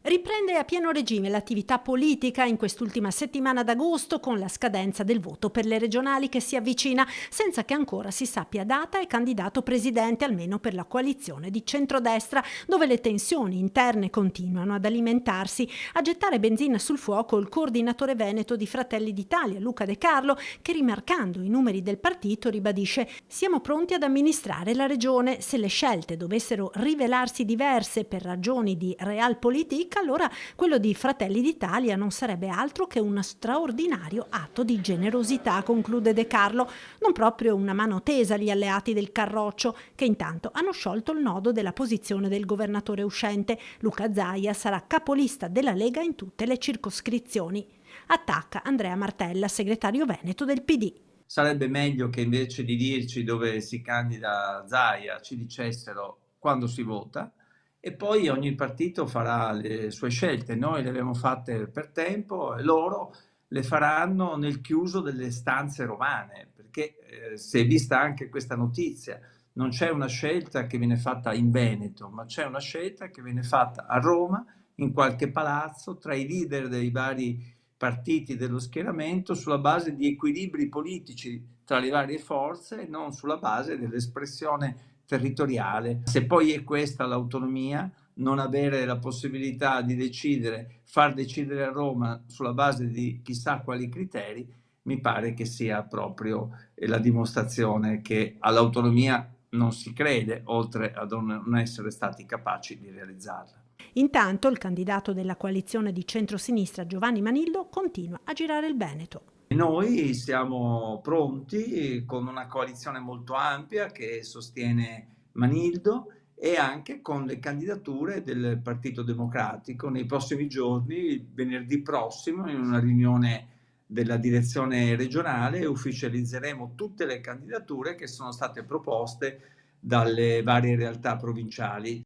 Riprende a pieno regime l'attività politica in quest'ultima settimana d'agosto con la scadenza del voto per le regionali che si avvicina, senza che ancora si sappia data e candidato presidente, almeno per la coalizione di centrodestra, dove le tensioni interne continuano ad alimentarsi. A gettare benzina sul fuoco il coordinatore veneto di Fratelli d'Italia, Luca De Carlo, che rimarcando i numeri del partito ribadisce: siamo pronti ad amministrare la regione. Se le scelte dovessero rivelarsi diverse per ragioni di realpolitik, allora quello di Fratelli d'Italia non sarebbe altro che uno straordinario atto di generosità, conclude De Carlo, non proprio una mano tesa agli alleati del Carroccio, che intanto hanno sciolto il nodo della posizione del governatore uscente. Luca Zaia sarà capolista della Lega in tutte le circoscrizioni. Attacca Andrea Martella, segretario veneto del PD. Sarebbe meglio che invece di dirci dove si candida Zaia, ci dicessero quando si vota, e poi ogni partito farà le sue scelte. Noi le abbiamo fatte per tempo e loro le faranno nel chiuso delle stanze romane, perché si è vista anche questa notizia. Non c'è una scelta che viene fatta in Veneto, ma c'è una scelta che viene fatta a Roma, in qualche palazzo, tra i leader dei vari partiti dello schieramento, sulla base di equilibri politici tra le varie forze e non sulla base dell'espressione territoriale. Se poi è questa l'autonomia, non avere la possibilità di decidere, far decidere a Roma sulla base di chissà quali criteri, mi pare che sia proprio la dimostrazione che all'autonomia non si crede, oltre a non essere stati capaci di realizzarla. Intanto il candidato della coalizione di centrosinistra Giovanni Manillo continua a girare il Veneto. Noi siamo pronti con una coalizione molto ampia che sostiene Manildo e anche con le candidature del Partito Democratico. Nei prossimi giorni, venerdì prossimo, in una riunione della direzione regionale, ufficializzeremo tutte le candidature che sono state proposte dalle varie realtà provinciali.